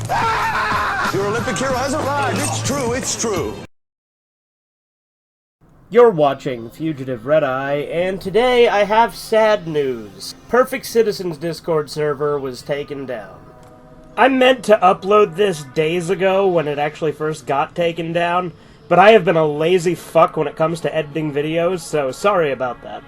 Your Olympic hero has arrived. It's true, it's true. You're watching Fugitive Red Eye, and today I have sad news. Perfect Citizen's Discord server was taken down. I meant to upload this days ago when it actually first got taken down, but I have been a lazy fuck when it comes to editing videos, so sorry about that.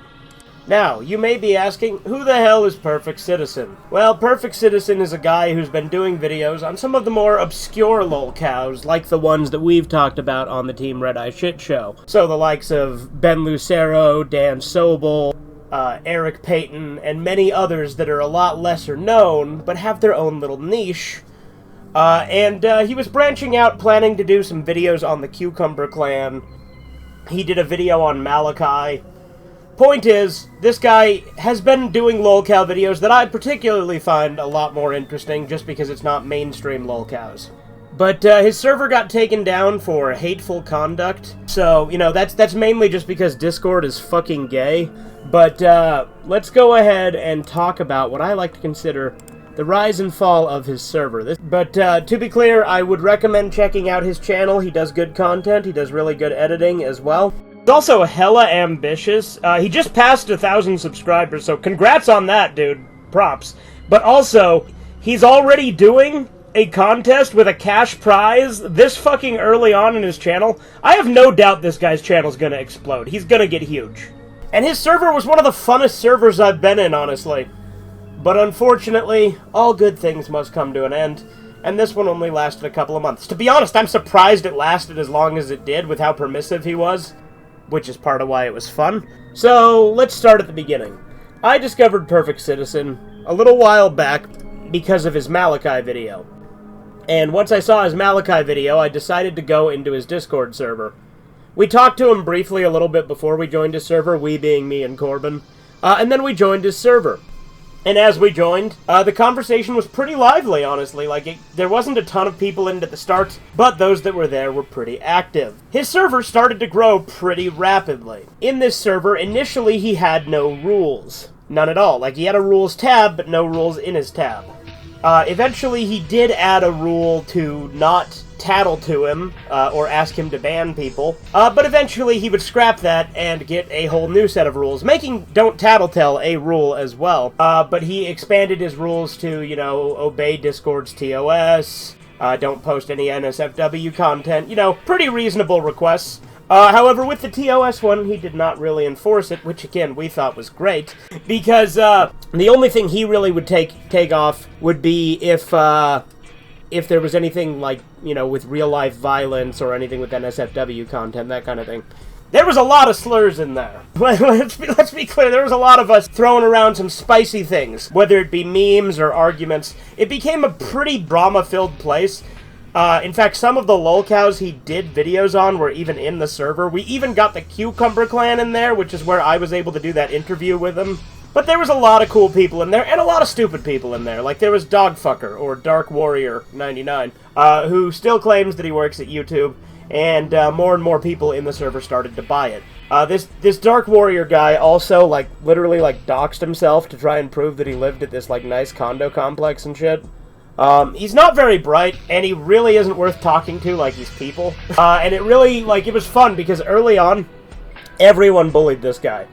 Now, you may be asking, who the hell is Perfect Citizen? Well, Perfect Citizen is a guy who's been doing videos on some of the more obscure lolcows, like the ones that we've talked about on the Team Red Eye Shit Show. So the likes of Ben Lucero, Dan Sobel, Eric Payton, and many others that are a lot lesser known, but have their own little niche. He was branching out, planning to do some videos on the Cucumber Clan. He did a video on Malachi. Point is, this guy has been doing lolcow videos that I particularly find a lot more interesting, just because it's not mainstream lolcows. But his server got taken down for hateful conduct, so, you know, that's mainly just because Discord is fucking gay. But let's go ahead and talk about what I like to consider the rise and fall of his server. To be clear, I would recommend checking out his channel. He does good content, he does really good editing as well. He's also hella ambitious. He just passed 1,000 subscribers, so congrats on that, dude. Props. But also, he's already doing a contest with a cash prize this fucking early on in his channel. I have no doubt this guy's channel's gonna explode. He's gonna get huge. And his server was one of the funnest servers I've been in, honestly. But unfortunately, all good things must come to an end, and this one only lasted a couple of months. To be honest, I'm surprised it lasted as long as it did with how permissive he was, which is part of why it was fun. So, let's start at the beginning. I discovered Perfect Citizen a little while back because of his Malachi video. And once I saw his Malachi video, I decided to go into his Discord server. We talked to him briefly a little bit before we joined his server, we being me and Corbin, and then we joined his server. And as we joined, the conversation was pretty lively, honestly. There wasn't a ton of people in at the start, but those that were there were pretty active. His server started to grow pretty rapidly. In this server, initially he had no rules. None at all. He had a rules tab, but no rules in his tab. Eventually he did add a rule to not tattle to him, or ask him to ban people, but eventually he would scrap that and get a whole new set of rules, making Don't Tattletale a rule as well. But he expanded his rules to, you know, obey Discord's TOS, don't post any NSFW content, you know, pretty reasonable requests. However, with the TOS one, he did not really enforce it, which, again, we thought was great, because the only thing he really would take off would be if there was anything you know, with real-life violence or anything with NSFW content, that kind of thing. There was a lot of slurs in there. Let's be clear, there was a lot of us throwing around some spicy things, whether it be memes or arguments. It became a pretty drama-filled place. In fact, some of the lolcows he did videos on were even in the server. We even got the Cucumber Clan in there, which is where I was able to do that interview with him. But there was a lot of cool people in there, and a lot of stupid people in there. There was Dogfucker, or Dark Warrior 99, who still claims that he works at YouTube, and more and more people in the server started to buy it. This Dark Warrior guy also, literally, doxed himself to try and prove that he lived at this, nice condo complex and shit. He's not very bright, and he really isn't worth talking to like these people. And it really, it was fun, because early on, everyone bullied this guy.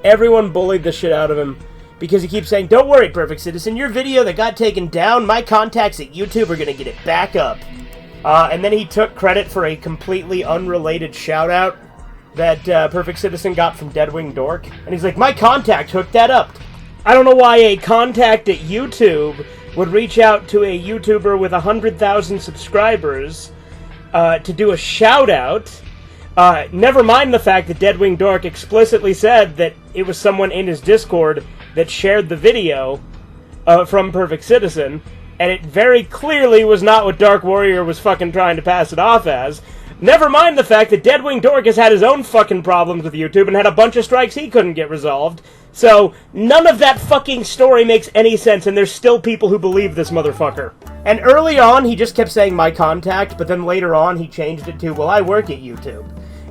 Everyone bullied the shit out of him, because he keeps saying, "Don't worry, Perfect Citizen, your video that got taken down, my contacts at YouTube are gonna get it back up." And then he took credit for a completely unrelated shout-out that Perfect Citizen got from Deadwing Dork. And he's like, "My contact hooked that up." I don't know why a contact at YouTube would reach out to a YouTuber with 100,000 subscribers to do a shout-out. Never mind the fact that Deadwing Dork explicitly said that it was someone in his Discord that shared the video from Perfect Citizen, and it very clearly was not what Dark Warrior was fucking trying to pass it off as. Never mind the fact that Deadwing Dork has had his own fucking problems with YouTube and had a bunch of strikes he couldn't get resolved. So, none of that fucking story makes any sense, and there's still people who believe this motherfucker. And early on, he just kept saying my contact, but then later on, he changed it to, well, I work at YouTube.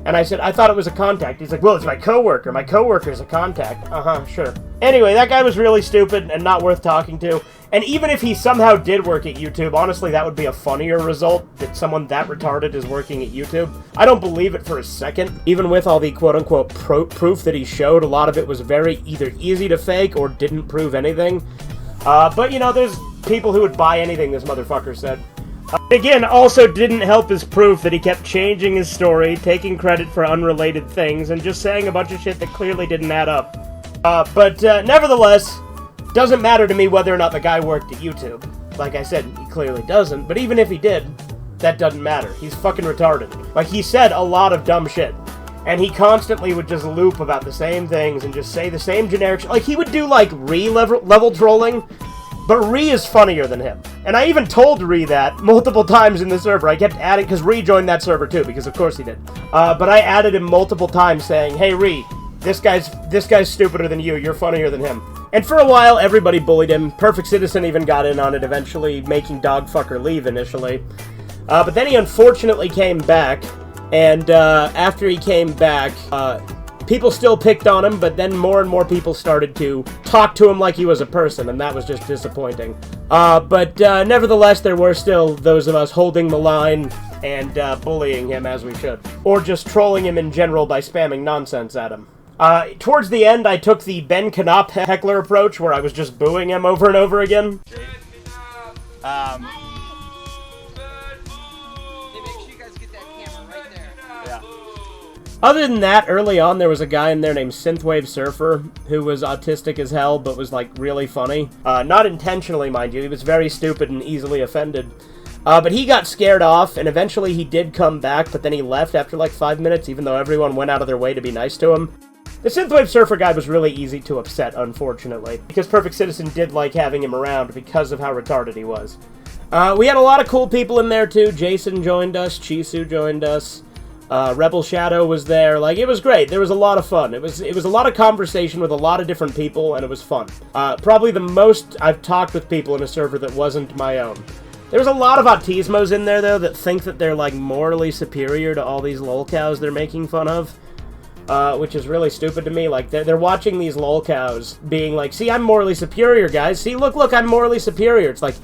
And I said, I thought it was a contact. He's like, well, it's my coworker. My coworker's a contact. Uh-huh, sure. Anyway, that guy was really stupid and not worth talking to. And even if he somehow did work at YouTube, honestly, that would be a funnier result, that someone that retarded is working at YouTube. I don't believe it for a second. Even with all the quote-unquote proof that he showed, a lot of it was very either easy to fake or didn't prove anything. But, you know, there's people who would buy anything this motherfucker said. Again, also didn't help his proof that he kept changing his story, taking credit for unrelated things, and just saying a bunch of shit that clearly didn't add up. But nevertheless, doesn't matter to me whether or not the guy worked at YouTube. Like I said, he clearly doesn't, but even if he did, that doesn't matter. He's fucking retarded. Like, he said a lot of dumb shit. And he constantly would just loop about the same things and just say the same generic shit. Like, he would do, like, level trolling, but Ree is funnier than him. And I even told Ree that multiple times in the server. I kept adding, because Ree joined that server too, because of course he did. But I added him multiple times saying, hey Ree, this guy's stupider than you, you're funnier than him. And for a while, everybody bullied him. Perfect Citizen even got in on it eventually, making Dogfucker leave initially. But then he unfortunately came back, and after he came back, people still picked on him, but then more and more people started to talk to him like he was a person, and that was just disappointing. But nevertheless, there were still those of us holding the line and bullying him as we should. Or just trolling him in general by spamming nonsense at him. Towards the end, I took the Ben Knopf heckler approach, where I was just booing him over and over again. Other than that, early on, there was a guy in there named Synthwave Surfer, who was autistic as hell, but was, like, really funny. Not intentionally, mind you. He was very stupid and easily offended. But he got scared off, and eventually he did come back, but then he left after, like, 5 minutes, even though everyone went out of their way to be nice to him. The Synthwave Surfer guy was really easy to upset, unfortunately, because Perfect Citizen did like having him around because of how retarded he was. We had a lot of cool people in there, too. Jason joined us, Chisu joined us. Rebel Shadow was there. Like, it was great. There was a lot of fun. It was a lot of conversation with a lot of different people, and it was fun. Probably the most I've talked with people in a server that wasn't my own. There was a lot of autismos in there, though, that think that they're, like, morally superior to all these lolcows they're making fun of. Which is really stupid to me. Like, they're watching these lolcows being like, see, I'm morally superior, guys. See, look, I'm morally superior. It's like,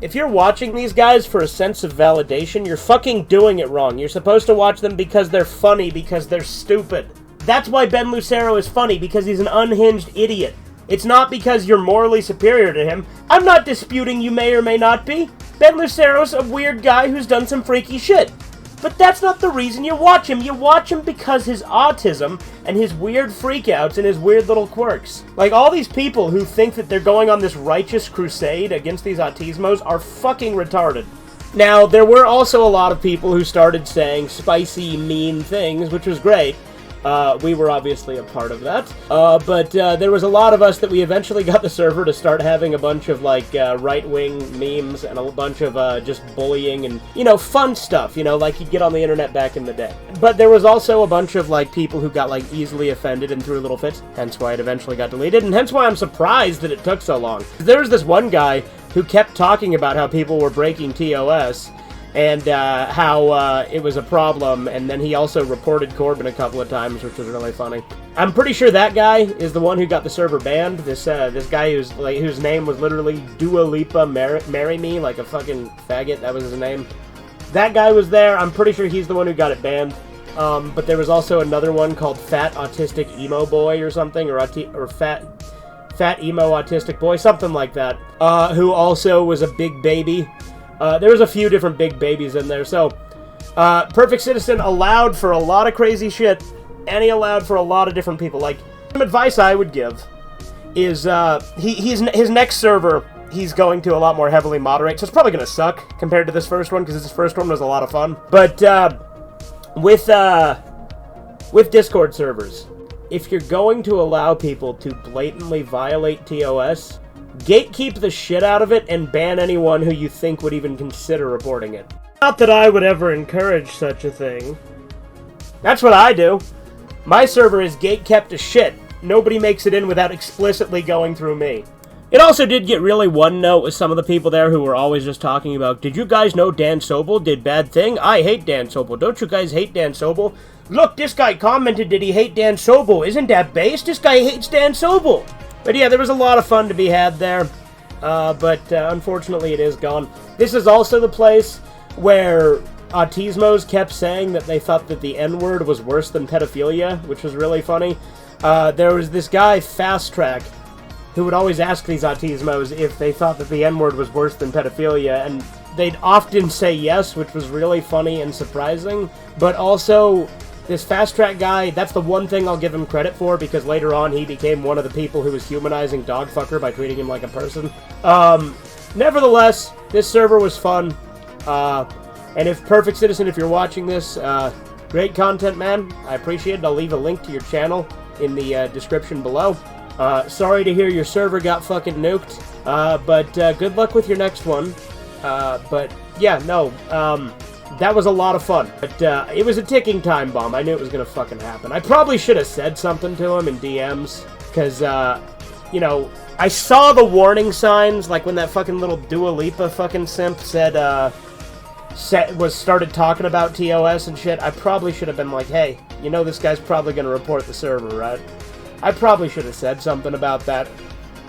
if you're watching these guys for a sense of validation, you're fucking doing it wrong. You're supposed to watch them because they're funny, because they're stupid. That's why Ben Lucero is funny, because he's an unhinged idiot. It's not because you're morally superior to him. I'm not disputing you may or may not be. Ben Lucero's a weird guy who's done some freaky shit. But that's not the reason you watch him. You watch him because his autism and his weird freakouts and his weird little quirks. Like, all these people who think that they're going on this righteous crusade against these autismos are fucking retarded. Now, there were also a lot of people who started saying spicy, mean things, which was great. We were obviously a part of that. But there was a lot of us that we eventually got the server to start having a bunch of, like, right-wing memes and a bunch of just bullying and, you know, fun stuff, you know, like you'd get on the internet back in the day. But there was also a bunch of, like, people who got, like, easily offended and threw little fits, hence why it eventually got deleted, and hence why I'm surprised that it took so long. There was this one guy who kept talking about how people were breaking TOS, and how it was a problem, and then he also reported Corbin a couple of times, which was really funny. I'm pretty sure that guy is the one who got the server banned. This guy whose name was literally Dua Lipa Marry Me, like a fucking faggot. That was his name. That guy was there. I'm pretty sure he's the one who got it banned. But there was also another one called Fat Autistic Emo Boy or something, or Fat Emo Autistic Boy, something like that, who also was a big baby. There was a few different big babies in there, so Perfect Citizen allowed for a lot of crazy shit, and he allowed for a lot of different people. Like, some advice I would give is, his next server, he's going to a lot more heavily moderate, so it's probably going to suck compared to this first one, because this first one was a lot of fun. But with Discord servers, if you're going to allow people to blatantly violate TOS, gatekeep the shit out of it and ban anyone who you think would even consider reporting it. Not that I would ever encourage such a thing. That's what I do. My server is gatekept as shit. Nobody makes it in without explicitly going through me. It also did get really one note with some of the people there who were always just talking about, did you guys know Dan Sobel did bad thing? I hate Dan Sobel. Don't you guys hate Dan Sobel? Look, this guy commented did he hate Dan Sobel. Isn't that base? This guy hates Dan Sobel. But yeah, there was a lot of fun to be had there. but unfortunately it is gone. This is also the place where Autismos kept saying that they thought that the N-word was worse than pedophilia, which was really funny. There was this guy, Fast Track, who would always ask these Autismos if they thought that the N-word was worse than pedophilia, and they'd often say yes, which was really funny and surprising. But also, this Fast Track guy, that's the one thing I'll give him credit for, because later on he became one of the people who was humanizing Dogfucker by treating him like a person. Nevertheless, this server was fun. And if Perfect Citizen, if you're watching this, great content, man. I appreciate it. I'll leave a link to your channel in the description below. Sorry to hear your server got fucking nuked, but good luck with your next one. But yeah, no, that was a lot of fun. But it was a ticking time bomb. I knew it was gonna fucking happen. I probably should have said something to him in DMs, because, you know, I saw the warning signs, like when that fucking little Dua Lipa fucking simp said, started talking about TOS and shit. I probably should have been like, hey, you know this guy's probably gonna report the server, right? I probably should have said something about that.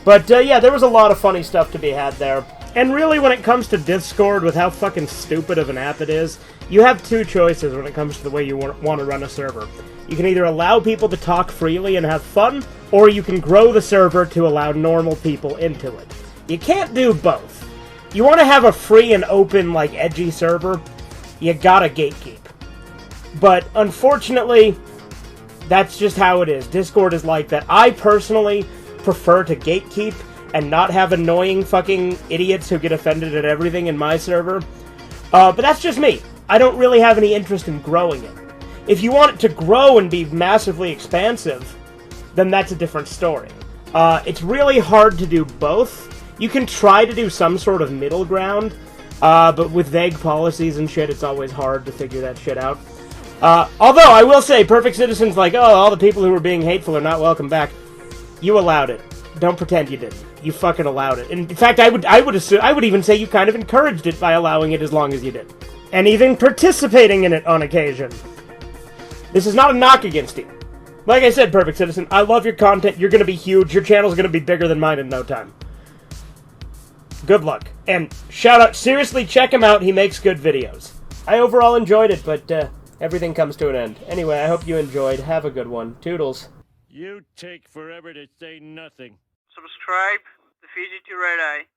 But, yeah, there was a lot of funny stuff to be had there. And really, when it comes to Discord, with how fucking stupid of an app it is, you have two choices when it comes to the way you want to run a server. You can either allow people to talk freely and have fun, or you can grow the server to allow normal people into it. You can't do both. You want to have a free and open, like, edgy server, you gotta gatekeep. But, unfortunately, that's just how it is. Discord is like that. I personally prefer to gatekeep and not have annoying fucking idiots who get offended at everything in my server. But that's just me. I don't really have any interest in growing it. If you want it to grow and be massively expansive, then that's a different story. It's really hard to do both. You can try to do some sort of middle ground, but with vague policies and shit, it's always hard to figure that shit out. Although, I will say, Perfect Citizen's like, oh, all the people who were being hateful are not welcome back. You allowed it. Don't pretend you didn't. You fucking allowed it. In fact, I would even say you kind of encouraged it by allowing it as long as you did. And even participating in it on occasion. This is not a knock against you. Like I said, Perfect Citizen, I love your content. You're gonna be huge. Your channel's gonna be bigger than mine in no time. Good luck. And shout out, seriously, check him out. He makes good videos. I overall enjoyed it, but, everything comes to an end. Anyway, I hope you enjoyed. Have a good one. Toodles. You take forever to say nothing. Subscribe to Fiji Red Eye.